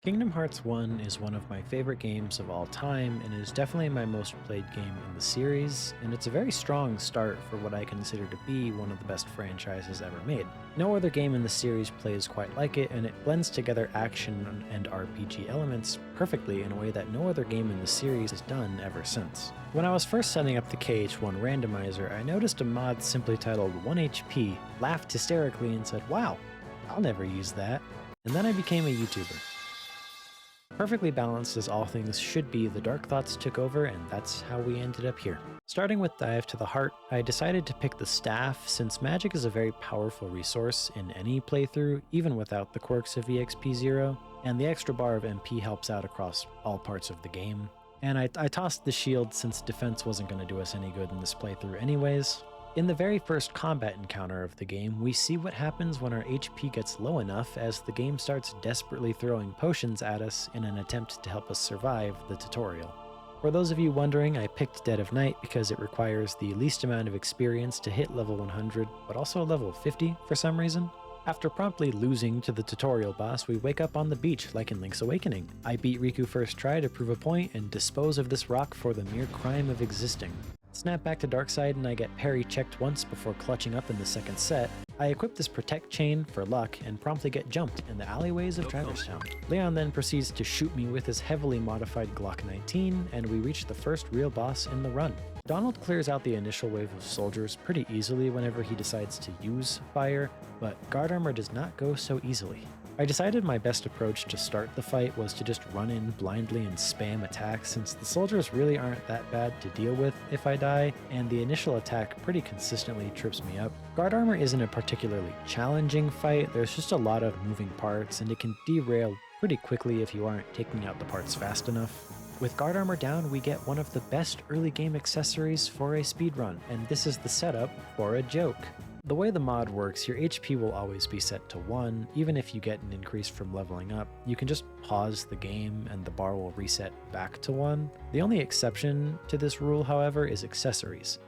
Kingdom Hearts 1 is one of my favorite games of all time and is definitely my most played game in the series, and it's a very strong start for what I consider to be one of the best franchises ever made. No other game in the series plays quite like it, and it blends together action and RPG elements perfectly in a way that no other game in the series has done ever since. When I was first setting up the KH1 randomizer, I noticed a mod simply titled 1HP, laughed hysterically and said, "Wow, I'll never use that," and then I became a YouTuber. Perfectly balanced as all things should be, the dark thoughts took over, and that's how we ended up here. Starting with Dive to the Heart, I decided to pick the staff since magic is a very powerful resource in any playthrough, even without the quirks of EXP0, and the extra bar of MP helps out across all parts of the game. And I tossed the shield since defense wasn't going to do us any good in this playthrough anyways. In the very first combat encounter of the game, we see what happens when our HP gets low enough as the game starts desperately throwing potions at us in an attempt to help us survive the tutorial. For those of you wondering, I picked Dead of Night because it requires the least amount of experience to hit level 100, but also level 50 for some reason. After promptly losing to the tutorial boss, we wake up on the beach like in Link's Awakening. I beat Riku first try to prove a point and dispose of this rock for the mere crime of existing. Snap back to Darkside and I get parry checked once before clutching up in the second set. I equip this Protect Chain for luck and promptly get jumped in the alleyways of Traverse Town. Leon then proceeds to shoot me with his heavily modified Glock 19, and we reach the first real boss in the run. Donald clears out the initial wave of soldiers pretty easily whenever he decides to use fire, but guard armor does not go so easily. I decided my best approach to start the fight was to just run in blindly and spam attacks since the soldiers really aren't that bad to deal with if I die, and the initial attack pretty consistently trips me up. Guard armor isn't a particularly challenging fight, there's just a lot of moving parts and it can derail pretty quickly if you aren't taking out the parts fast enough. With guard armor down, we get one of the best early game accessories for a speedrun, and this is the setup for a joke. The way the mod works, your HP will always be set to 1, even if you get an increase from leveling up. You can just pause the game and the bar will reset back to 1. The only exception to this rule, however, is accessories.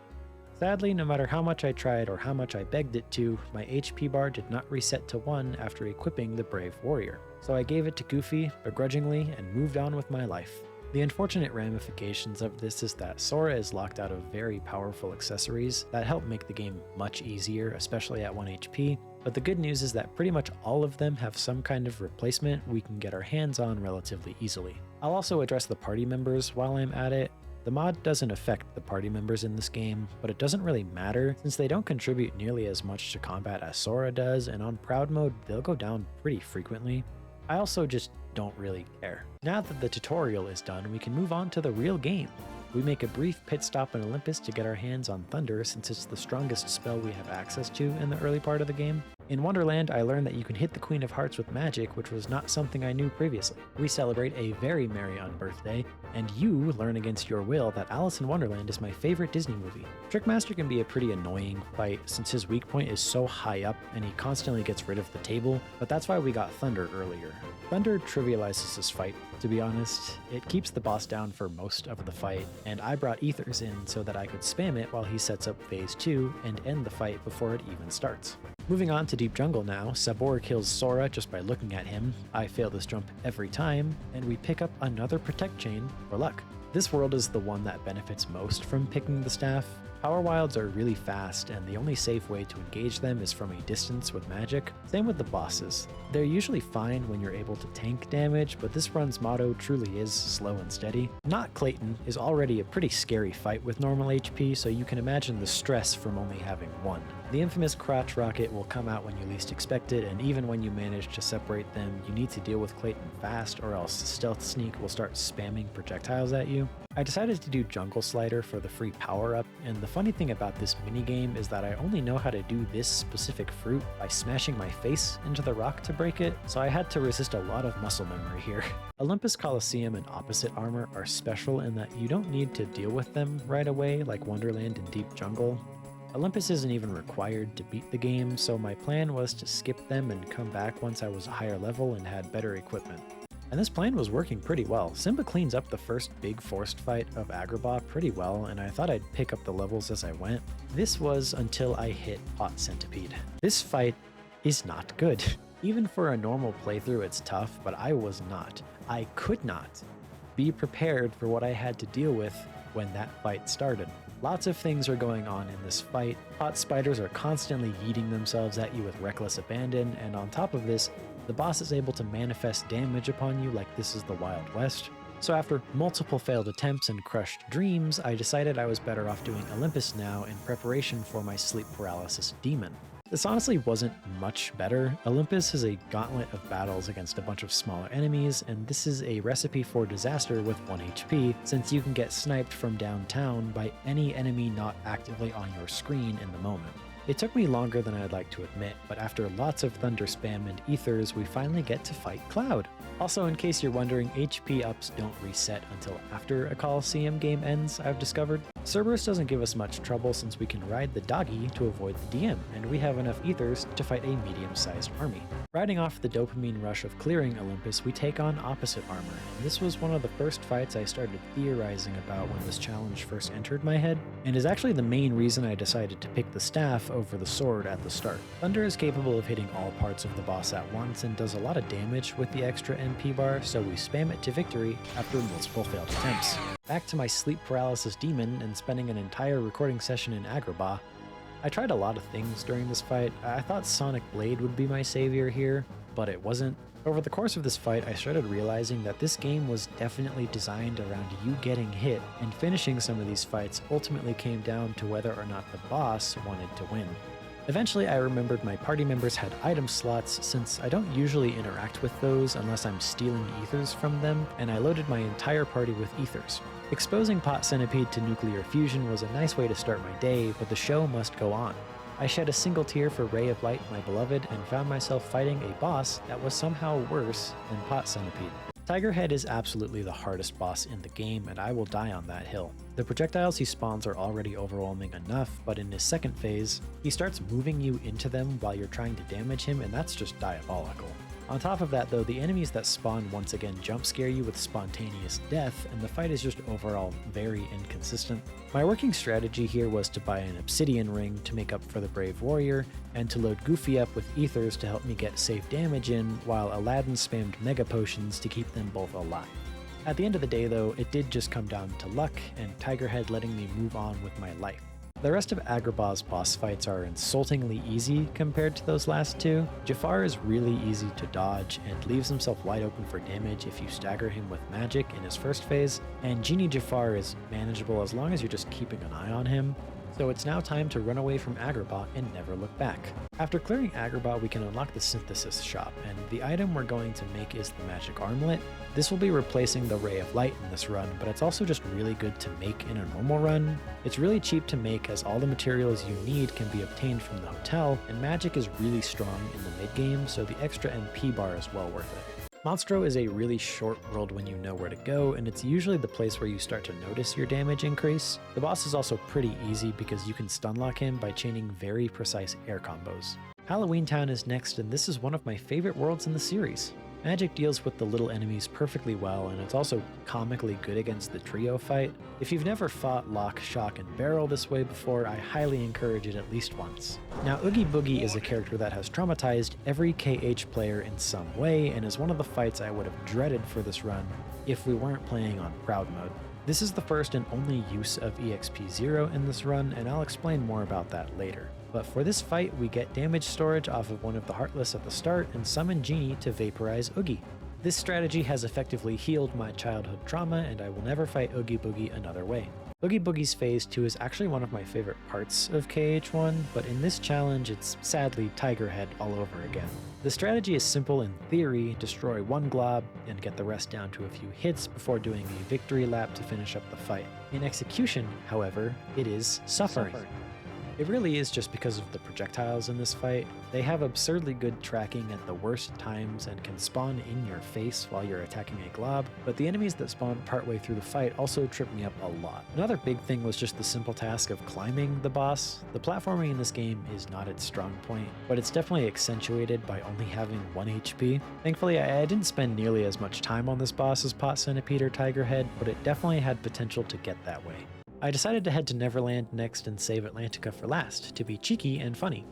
Sadly, no matter how much I tried or how much I begged it to, my HP bar did not reset to 1 after equipping the Brave Warrior. So I gave it to Goofy, begrudgingly, and moved on with my life. The unfortunate ramifications of this is that Sora is locked out of very powerful accessories that help make the game much easier, especially at 1 HP, but the good news is that pretty much all of them have some kind of replacement we can get our hands on relatively easily. I'll also address the party members while I'm at it. The mod doesn't affect the party members in this game, but it doesn't really matter since they don't contribute nearly as much to combat as Sora does, and on Proud mode they'll go down pretty frequently. I also just don't really care. Now that the tutorial is done, we can move on to the real game. We make a brief pit stop in Olympus to get our hands on Thunder since it's the strongest spell we have access to in the early part of the game. In Wonderland, I learned that you can hit the Queen of Hearts with magic, which was not something I knew previously. We celebrate a very merry birthday, and you learn against your will that Alice in Wonderland is my favorite Disney movie. Trickmaster can be a pretty annoying fight since his weak point is so high up and he constantly gets rid of the table, but that's why we got Thunder earlier. Thunder trivializes this fight, to be honest. It keeps the boss down for most of the fight, and I brought Ethers in so that I could spam it while he sets up phase 2 and end the fight before it even starts. Moving on to Deep Jungle now, Sabor kills Sora just by looking at him. I fail this jump every time, and we pick up another Protect Chain for luck. This world is the one that benefits most from picking the staff. Power Wilds are really fast, and the only safe way to engage them is from a distance with magic. Same with the bosses. They're usually fine when you're able to tank damage, but this run's motto truly is slow and steady. Not Clayton is already a pretty scary fight with normal HP, so you can imagine the stress from only having one. The infamous crotch rocket will come out when you least expect it, and even when you manage to separate them, you need to deal with Clayton fast or else Stealth Sneak will start spamming projectiles at you. I decided to do Jungle Slider for the free power-up, and the funny thing about this minigame is that I only know how to do this specific fruit by smashing my face into the rock to break it, so I had to resist a lot of muscle memory here. Olympus Coliseum and Opposite Armor are special in that you don't need to deal with them right away like Wonderland and Deep Jungle. Olympus isn't even required to beat the game, so my plan was to skip them and come back once I was a higher level and had better equipment. And this plan was working pretty well. Simba cleans up the first big forced fight of Agrabah pretty well, and I thought I'd pick up the levels as I went. This was until I hit Hot Centipede. This fight is not good. Even for a normal playthrough, it's tough, but I was not. I could not be prepared for what I had to deal with when that fight started. Lots of things are going on in this fight. Pot spiders are constantly yeeting themselves at you with reckless abandon, and on top of this, the boss is able to manifest damage upon you like this is the Wild West. So after multiple failed attempts and crushed dreams, I decided I was better off doing Olympus now in preparation for my sleep paralysis demon. This honestly wasn't much better. Olympus is a gauntlet of battles against a bunch of smaller enemies, and this is a recipe for disaster with 1 HP, since you can get sniped from downtown by any enemy not actively on your screen in the moment. It took me longer than I'd like to admit, but after lots of thunder spam and ethers, we finally get to fight Cloud. Also, in case you're wondering, HP ups don't reset until after a Coliseum game ends, I've discovered. Cerberus doesn't give us much trouble since we can ride the doggy to avoid the DM, and we have enough ethers to fight a medium-sized army. Riding off the dopamine rush of clearing Olympus, we take on opposite armor, and this was one of the first fights I started theorizing about when this challenge first entered my head, and is actually the main reason I decided to pick the staff over the sword at the start. Thunder is capable of hitting all parts of the boss at once and does a lot of damage with the extra MP bar, so we spam it to victory after multiple failed attempts. Back to my sleep paralysis demon and spending an entire recording session in Agrabah. I tried a lot of things during this fight. I thought Sonic Blade would be my savior here, but it wasn't. Over the course of this fight, I started realizing that this game was definitely designed around you getting hit, and finishing some of these fights ultimately came down to whether or not the boss wanted to win. Eventually, I remembered my party members had item slots since I don't usually interact with those unless I'm stealing ethers from them, and I loaded my entire party with ethers. Exposing Pot Centipede to nuclear fusion was a nice way to start my day, but the show must go on. I shed a single tear for Ray of Light, my beloved, and found myself fighting a boss that was somehow worse than Pot Centipede. Tigerhead is absolutely the hardest boss in the game, and I will die on that hill. The projectiles he spawns are already overwhelming enough, but in his second phase, he starts moving you into them while you're trying to damage him, and that's just diabolical. On top of that though, the enemies that spawn once again jump scare you with spontaneous death, and the fight is just overall very inconsistent. My working strategy here was to buy an obsidian ring to make up for the brave warrior, and to load Goofy up with ethers to help me get safe damage in, while Aladdin spammed mega potions to keep them both alive. At the end of the day though, it did just come down to luck, and Tigerhead letting me move on with my life. The rest of Agrabah's boss fights are insultingly easy compared to those last two. Jafar is really easy to dodge and leaves himself wide open for damage if you stagger him with magic in his first phase, and Genie Jafar is manageable as long as you're just keeping an eye on him. So it's now time to run away from Agrabah and never look back. After clearing Agrabah, we can unlock the Synthesis Shop, and the item we're going to make is the Magic Armlet. This will be replacing the Ray of Light in this run, but it's also just really good to make in a normal run. It's really cheap to make as all the materials you need can be obtained from the hotel, and magic is really strong in the mid-game, so the extra MP bar is well worth it. Monstro is a really short world when you know where to go, and it's usually the place where you start to notice your damage increase. The boss is also pretty easy because you can stunlock him by chaining very precise air combos. Halloween Town is next, and this is one of my favorite worlds in the series. Magic deals with the little enemies perfectly well, and it's also comically good against the trio fight. If you've never fought Lock, Shock, and Barrel this way before, I highly encourage it at least once. Now, Oogie Boogie is a character that has traumatized every KH player in some way, and is one of the fights I would have dreaded for this run if we weren't playing on Proud Mode. This is the first and only use of EXP 0 in this run, and I'll explain more about that later. But for this fight, we get damage storage off of one of the Heartless at the start and summon Genie to vaporize Oogie. This strategy has effectively healed my childhood trauma, and I will never fight Oogie Boogie another way. Oogie Boogie's Phase 2 is actually one of my favorite parts of KH1, but in this challenge it's sadly Tigerhead all over again. The strategy is simple in theory: destroy one glob and get the rest down to a few hits before doing a victory lap to finish up the fight. In execution, however, it is suffering. It really is just because of the projectiles in this fight. They have absurdly good tracking at the worst times and can spawn in your face while you're attacking a glob, but the enemies that spawn partway through the fight also trip me up a lot. Another big thing was just the simple task of climbing the boss. The platforming in this game is not its strong point, but it's definitely accentuated by only having 1 HP. Thankfully, I didn't spend nearly as much time on this boss as Pot Centipede or Tigerhead, but it definitely had potential to get that way. I decided to head to Neverland next and save Atlantica for last, to be cheeky and funny.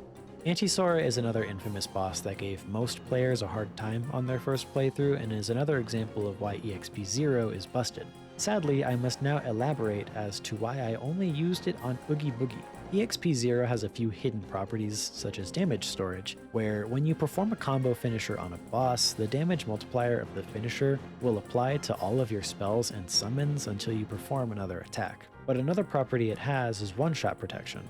Anti-Sora is another infamous boss that gave most players a hard time on their first playthrough and is another example of why EXP0 is busted. Sadly, I must now elaborate as to why I only used it on Oogie Boogie. EXP0 has a few hidden properties, such as damage storage, where when you perform a combo finisher on a boss, the damage multiplier of the finisher will apply to all of your spells and summons until you perform another attack. But another property it has is one-shot protection.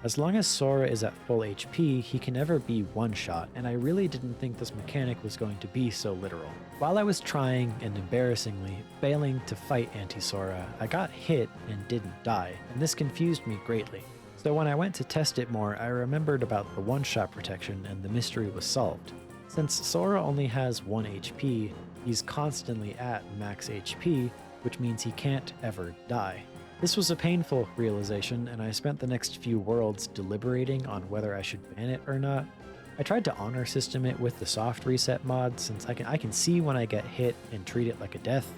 As long as Sora is at full HP, he can never be one-shot, and I really didn't think this mechanic was going to be so literal. While I was trying, and embarrassingly, failing to fight Anti-Sora, I got hit and didn't die, and this confused me greatly. So when I went to test it more, I remembered about the one-shot protection and the mystery was solved. Since Sora only has 1 HP, he's constantly at max HP, which means he can't ever die. This was a painful realization, and I spent the next few worlds deliberating on whether I should ban it or not. I tried to honor system it with the soft reset mod, since I can see when I get hit and treat it like a death.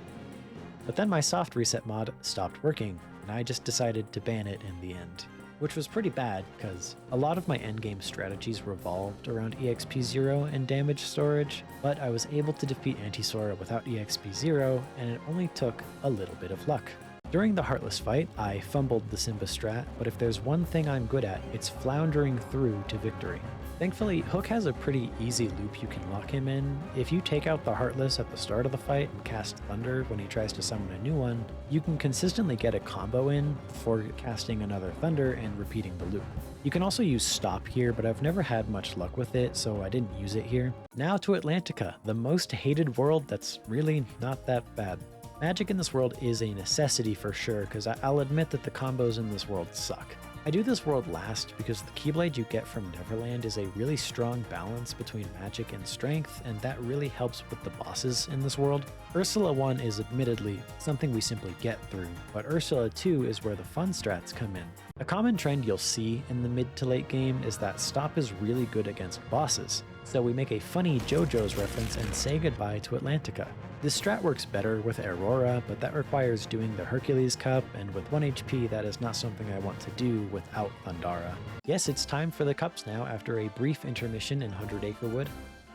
But then my soft reset mod stopped working, and I just decided to ban it in the end. Which was pretty bad, because a lot of my endgame strategies revolved around EXP0 and damage storage, but I was able to defeat Anti-Sora without EXP0, and it only took a little bit of luck. During the Heartless fight, I fumbled the Simba strat, but if there's one thing I'm good at, it's floundering through to victory. Thankfully, Hook has a pretty easy loop you can lock him in. If you take out the Heartless at the start of the fight and cast Thunder when he tries to summon a new one, you can consistently get a combo in before casting another Thunder and repeating the loop. You can also use Stop here, but I've never had much luck with it, so I didn't use it here. Now to Atlantica, the most hated world that's really not that bad. Magic in this world is a necessity for sure, because I'll admit that the combos in this world suck. I do this world last because the Keyblade you get from Neverland is a really strong balance between magic and strength, and that really helps with the bosses in this world. Ursula 1 is admittedly something we simply get through, but Ursula 2 is where the fun strats come in. A common trend you'll see in the mid to late game is that Stop is really good against bosses, so we make a funny JoJo's reference and say goodbye to Atlantica. This strat works better with Aurora, but that requires doing the Hercules Cup, and with 1 HP that is not something I want to do without Thundara. Yes, it's time for the cups now after a brief intermission in 100 Acre Wood.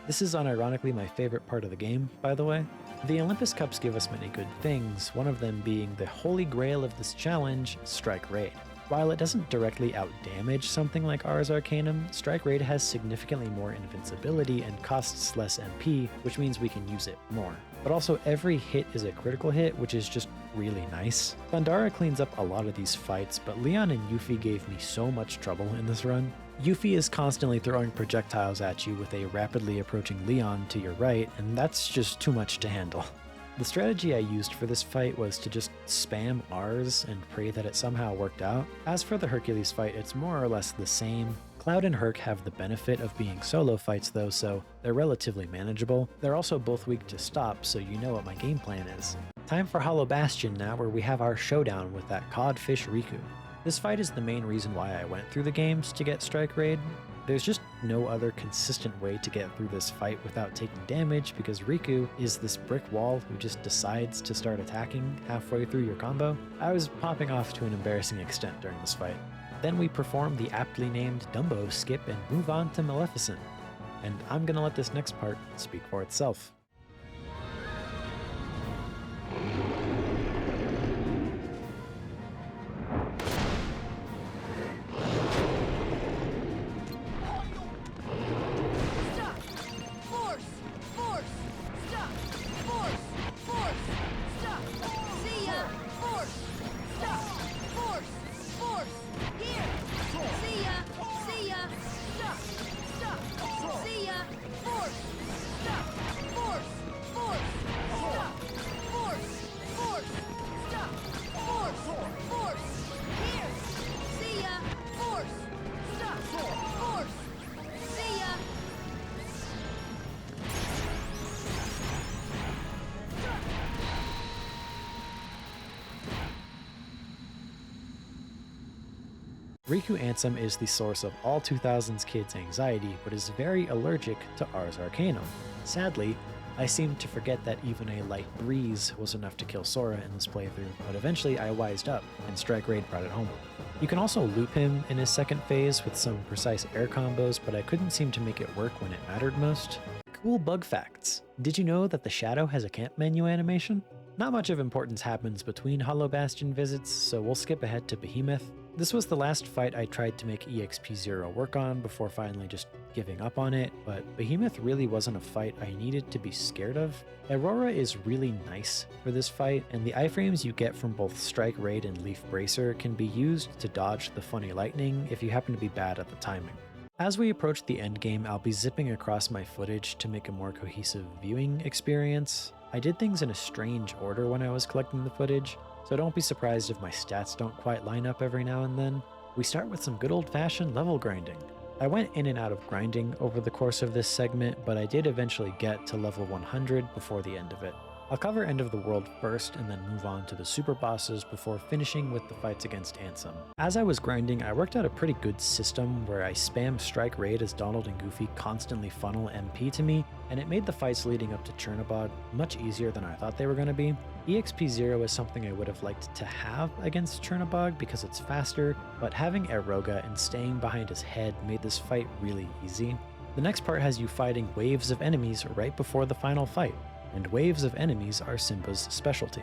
This is unironically my favorite part of the game, by the way. The Olympus Cups give us many good things, one of them being the holy grail of this challenge, Strike Raid. While it doesn't directly outdamage something like Ars Arcanum, Strike Raid has significantly more invincibility and costs less MP, which means we can use it more. But also every hit is a critical hit, which is just really nice. Thundara cleans up a lot of these fights, but Leon and Yuffie gave me so much trouble in this run. Yuffie is constantly throwing projectiles at you with a rapidly approaching Leon to your right, and that's just too much to handle. The strategy I used for this fight was to just spam Rs and pray that it somehow worked out. As for the Hercules fight, it's more or less the same. Cloud and Herc have the benefit of being solo fights though, so they're relatively manageable. They're also both weak to Stop, so you know what my game plan is. Time for Hollow Bastion now, where we have our showdown with that Codfish Riku. This fight is the main reason why I went through the games to get Strike Raid. There's just no other consistent way to get through this fight without taking damage, because Riku is this brick wall who just decides to start attacking halfway through your combo. I was popping off to an embarrassing extent during this fight. Then we perform the aptly named Dumbo skip and move on to Maleficent. And I'm gonna let this next part speak for itself. Riku Ansem is the source of all 2000s kids' anxiety, but is very allergic to Ars Arcanum. Sadly, I seemed to forget that even a light breeze was enough to kill Sora in this playthrough, but eventually I wised up, and Strike Raid brought it home. You can also loop him in his second phase with some precise air combos, but I couldn't seem to make it work when it mattered most. Cool bug facts. Did you know that the Shadow has a camp menu animation? Not much of importance happens between Hollow Bastion visits, so we'll skip ahead to Behemoth. This was the last fight I tried to make EXP0 work on before finally just giving up on it, but Behemoth really wasn't a fight I needed to be scared of. Aurora is really nice for this fight, and the iframes you get from both Strike Raid and Leaf Bracer can be used to dodge the funny lightning if you happen to be bad at the timing. As we approach the endgame, I'll be zipping across my footage to make a more cohesive viewing experience. I did things in a strange order when I was collecting the footage, so don't be surprised if my stats don't quite line up every now and then. We start with some good old-fashioned level grinding. I went in and out of grinding over the course of this segment, but I did eventually get to level 100 before the end of it. I'll cover End of the World first and then move on to the super bosses before finishing with the fights against Ansem. As I was grinding, I worked out a pretty good system where I spam Strike Raid as Donald and Goofy constantly funnel MP to me, and it made the fights leading up to Chernobog much easier than I thought they were going to be. EXP0 is something I would have liked to have against Chernobog because it's faster, but having Eroga and staying behind his head made this fight really easy. The next part has you fighting waves of enemies right before the final fight, and waves of enemies are Simba's specialty.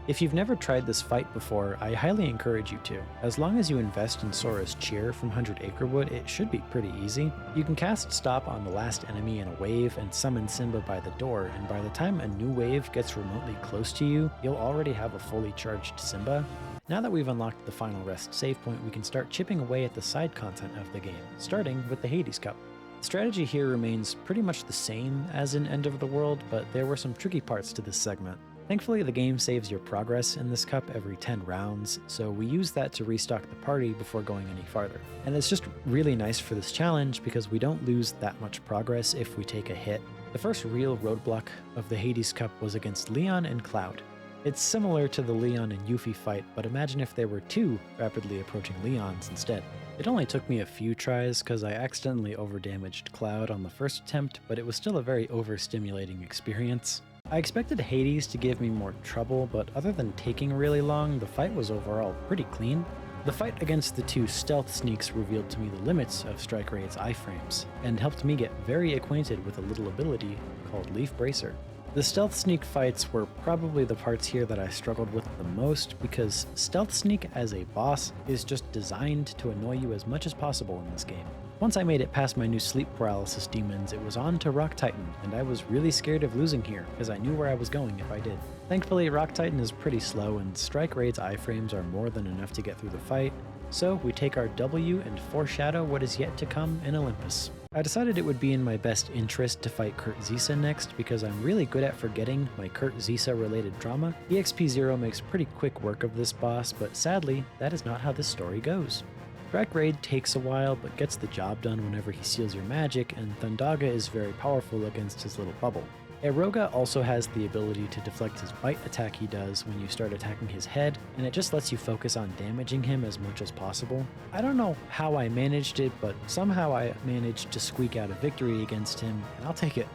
If you've never tried this fight before, I highly encourage you to. As long as you invest in Sora's Cheer from 100 Acrewood, it should be pretty easy. You can cast Stop on the last enemy in a wave and summon Simba by the door, and by the time a new wave gets remotely close to you, you'll already have a fully charged Simba. Now that we've unlocked the final rest save point, we can start chipping away at the side content of the game, starting with the Hades Cup. The strategy here remains pretty much the same as in End of the World, but there were some tricky parts to this segment. Thankfully, the game saves your progress in this cup every 10 rounds, so we use that to restock the party before going any farther. And it's just really nice for this challenge because we don't lose that much progress if we take a hit. The first real roadblock of the Hades Cup was against Leon and Cloud. It's similar to the Leon and Yuffie fight, but imagine if there were two rapidly approaching Leons instead. It only took me a few tries because I accidentally overdamaged Cloud on the first attempt, but it was still a very overstimulating experience. I expected Hades to give me more trouble, but other than taking really long, the fight was overall pretty clean. The fight against the two stealth sneaks revealed to me the limits of Strike Raid's iframes, and helped me get very acquainted with a little ability called Leaf Bracer. The stealth sneak fights were probably the parts here that I struggled with the most because stealth sneak as a boss is just designed to annoy you as much as possible in this game. Once I made it past my new sleep paralysis demons, it was on to Rock Titan, and I was really scared of losing here because I knew where I was going if I did. Thankfully, Rock Titan is pretty slow and Strike Raid's iframes are more than enough to get through the fight, so we take our W and foreshadow what is yet to come in Olympus. I decided it would be in my best interest to fight Kurt Zisa next because I'm really good at forgetting my Kurt Zisa related drama. EXP0 makes pretty quick work of this boss, but sadly, that is not how this story goes. Strike Raid takes a while, but gets the job done whenever he seals your magic, and Thundaga is very powerful against his little bubble. Eroga also has the ability to deflect his bite attack he does when you start attacking his head, and it just lets you focus on damaging him as much as possible. I don't know how I managed it, but somehow I managed to squeak out a victory against him, and I'll take it.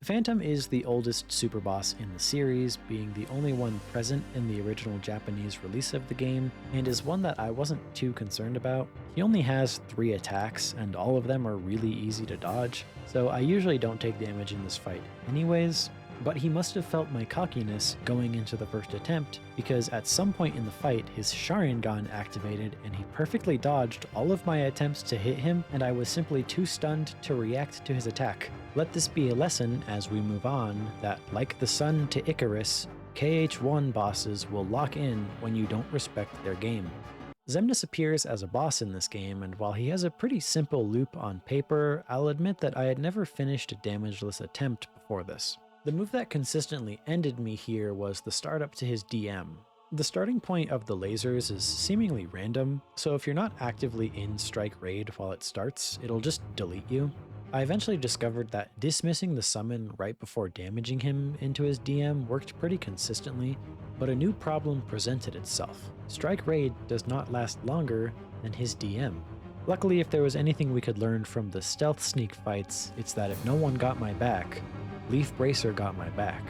Phantom is the oldest super boss in the series, being the only one present in the original Japanese release of the game, and is one that I wasn't too concerned about. He only has 3 attacks, and all of them are really easy to dodge, so I usually don't take damage in this fight anyways. But he must have felt my cockiness going into the first attempt, because at some point in the fight, his Sharingan activated and he perfectly dodged all of my attempts to hit him, and I was simply too stunned to react to his attack. Let this be a lesson as we move on that, like the sun to Icarus, KH1 bosses will lock in when you don't respect their game. Xemnas appears as a boss in this game, and while he has a pretty simple loop on paper, I'll admit that I had never finished a damageless attempt before this. The move that consistently ended me here was the start up to his DM. The starting point of the lasers is seemingly random, so if you're not actively in Strike Raid while it starts, it'll just delete you. I eventually discovered that dismissing the summon right before damaging him into his DM worked pretty consistently, but a new problem presented itself. Strike Raid does not last longer than his DM. Luckily, if there was anything we could learn from the stealth sneak fights, it's that if no one got my back, Leaf Bracer got my back.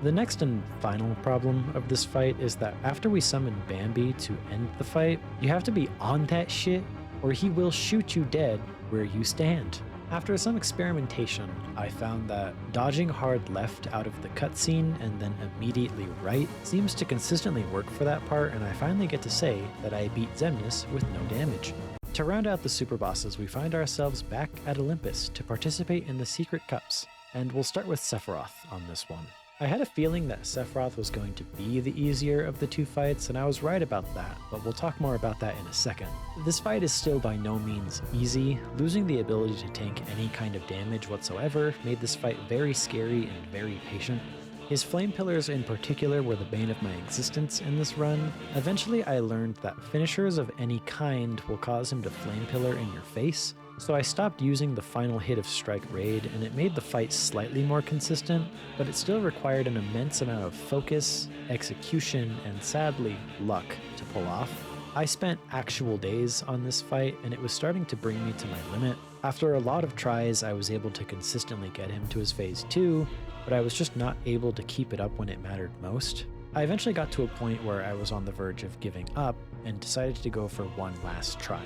The next and final problem of this fight is that after we summon Bambi to end the fight, you have to be on that shit or he will shoot you dead where you stand. After some experimentation, I found that dodging hard left out of the cutscene and then immediately right seems to consistently work for that part, and I finally get to say that I beat Xemnas with no damage. To round out the super bosses, we find ourselves back at Olympus to participate in the secret cups, and we'll start with Sephiroth on this one. I had a feeling that Sephiroth was going to be the easier of the two fights, and I was right about that, but we'll talk more about that in a second. This fight is still by no means easy. Losing the ability to tank any kind of damage whatsoever made this fight very scary and very patient. His flame pillars in particular were the bane of my existence in this run. Eventually I learned that finishers of any kind will cause him to flame pillar in your face, so I stopped using the final hit of Strike Raid, and it made the fight slightly more consistent, but it still required an immense amount of focus, execution, and sadly, luck to pull off. I spent actual days on this fight, and it was starting to bring me to my limit. After a lot of tries, I was able to consistently get him to his phase 2, but I was just not able to keep it up when it mattered most. I eventually got to a point where I was on the verge of giving up and decided to go for one last try.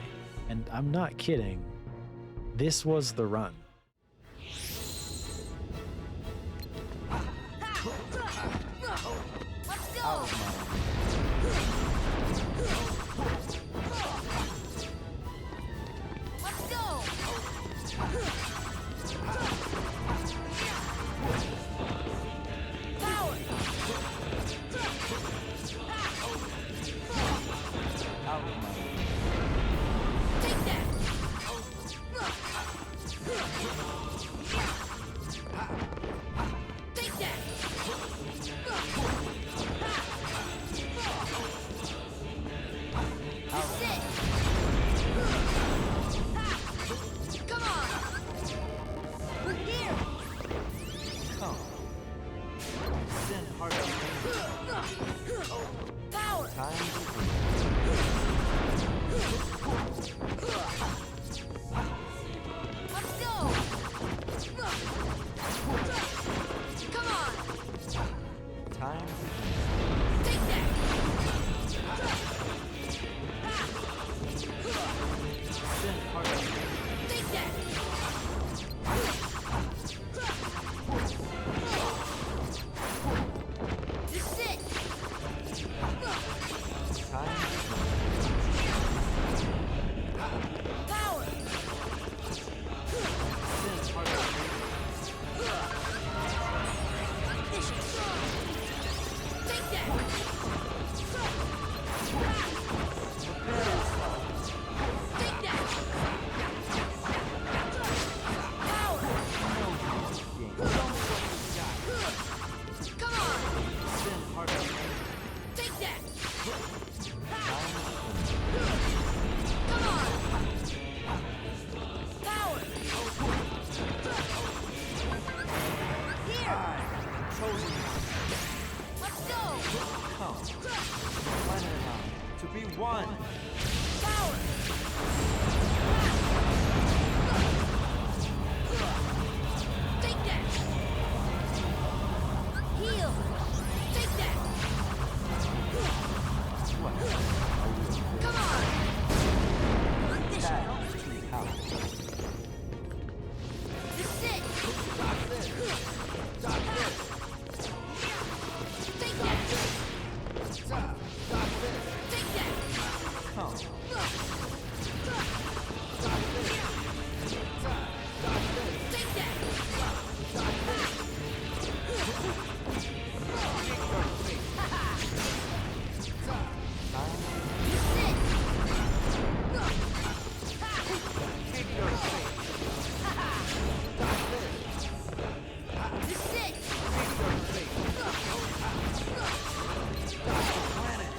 And I'm not kidding. This was the run. Let's go! Let's go! Power! Take that! Take that! That's it! Come on! We're here! Come. Send heart Power! time Let's go! Come on! time Take that! send heart Take that! This is it! time Power! send heart Take that! Take that! Power! Come on! send heart Take that! Come on! Power! Here! chosen Let's go! come. Planet and I to be one. Power! Take that! Heal! Take that! What? Come on! Condition! That is true power. This is it! Take that! Take that! Come. Take that! Time This is it! kick your face. This is it! Kick your face. Planet.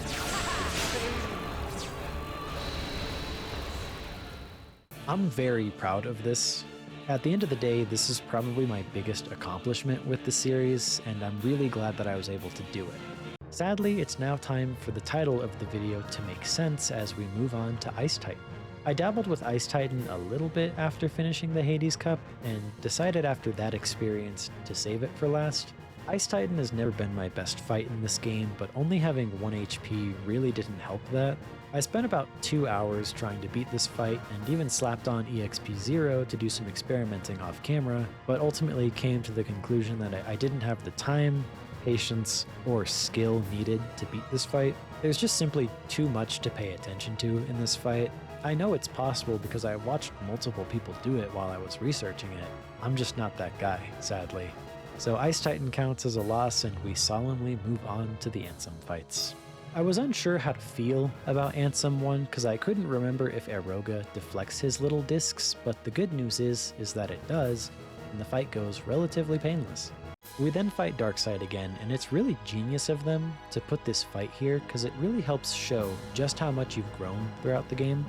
I'm very proud of this. At the end of the day, this is probably my biggest accomplishment with the series, and I'm really glad that I was able to do it. Sadly, it's now time for the title of the video to make sense as we move on to Ice Titan. I dabbled with Ice Titan a little bit after finishing the Hades Cup, and decided after that experience to save it for last. Ice Titan has never been my best fight in this game, but only having 1 HP really didn't help that. I spent about 2 hours trying to beat this fight and even slapped on EXP 0 to do some experimenting off camera, but ultimately came to the conclusion that I didn't have the time, patience, or skill needed to beat this fight. There's just simply too much to pay attention to in this fight. I know it's possible because I watched multiple people do it while I was researching it. I'm just not that guy, sadly. So Ice Titan counts as a loss, and we solemnly move on to the Ansem fights. I was unsure how to feel about Ansem 1 because I couldn't remember if Eroga deflects his little discs, but the good news is that it does, and the fight goes relatively painless. We then fight Darkseid again, and it's really genius of them to put this fight here because it really helps show just how much you've grown throughout the game.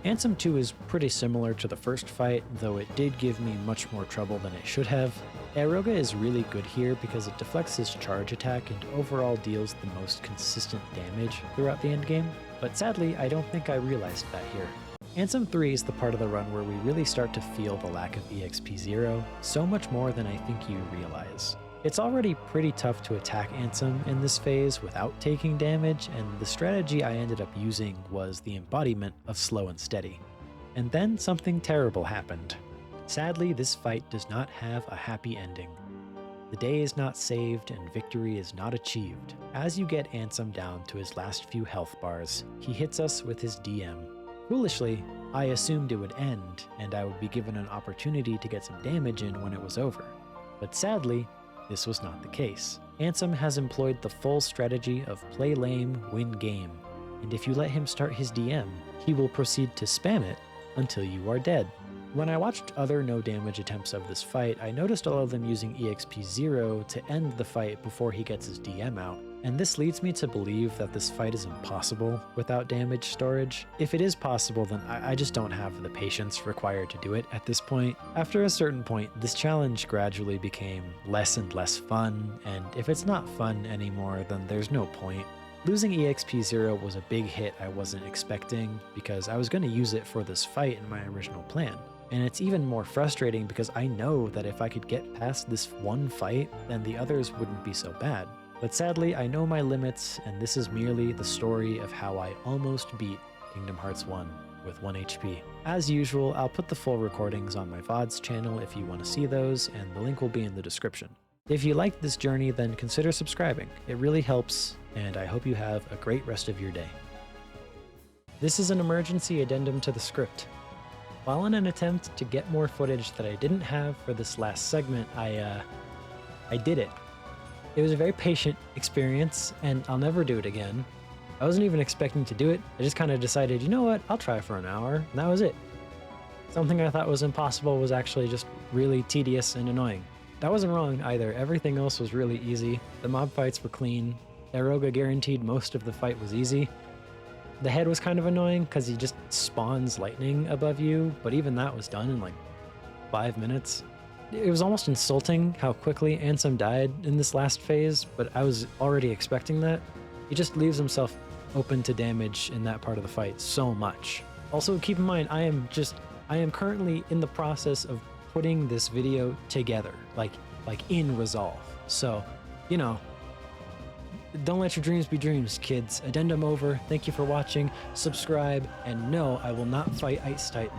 Ansem 2 is pretty similar to the first fight, though it did give me much more trouble than it should have. Eroga is really good here because it deflects his charge attack and overall deals the most consistent damage throughout the endgame, but sadly I don't think I realized that here. Ansem 3 is the part of the run where we really start to feel the lack of EXP 0, so much more than I think you realize. It's already pretty tough to attack Ansem in this phase without taking damage, and the strategy I ended up using was the embodiment of slow and steady. And then something terrible happened. Sadly, this fight does not have a happy ending. The day is not saved and victory is not achieved. As you get Ansem down to his last few health bars, he hits us with his DM. Foolishly, I assumed it would end and I would be given an opportunity to get some damage in when it was over. But sadly, this was not the case. Ansem has employed the full strategy of play lame, win game, and if you let him start his DM, he will proceed to spam it until you are dead. When I watched other no damage attempts of this fight, I noticed all of them using EXP 0 to end the fight before he gets his DM out, and this leads me to believe that this fight is impossible without damage storage. If it is possible, then I just don't have the patience required to do it at this point. After a certain point, this challenge gradually became less and less fun, and if it's not fun anymore, then there's no point. Losing EXP 0 was a big hit I wasn't expecting because I was going to use it for this fight in my original plan. And it's even more frustrating because I know that if I could get past this one fight, then the others wouldn't be so bad. But sadly, I know my limits, and this is merely the story of how I almost beat Kingdom Hearts 1 with 1 HP. As usual, I'll put the full recordings on my Vods channel if you want to see those, and the link will be in the description. If you liked this journey, then consider subscribing. It really helps, and I hope you have a great rest of your day. This is an emergency addendum to the script. While in an attempt to get more footage that I didn't have for this last segment, I did it. It was a very patient experience, and I'll never do it again. I wasn't even expecting to do it. I just kind of decided, you know what, I'll try for an hour, and that was it. Something I thought was impossible was actually just really tedious and annoying. That wasn't wrong either. Everything else was really easy. The mob fights were clean. Eroga guaranteed most of the fight was easy. The head was kind of annoying because he just spawns lightning above you, but even that was done in like 5 minutes. It was almost insulting how quickly Ansem died in this last phase, but I was already expecting that. He just leaves himself open to damage in that part of the fight so much. Also, keep in mind, I am currently in the process of putting this video together, like in Resolve. So, you know, don't let your dreams be dreams, kids. Addendum over. Thank you for watching. Subscribe, and no, I will not fight Ice Titan.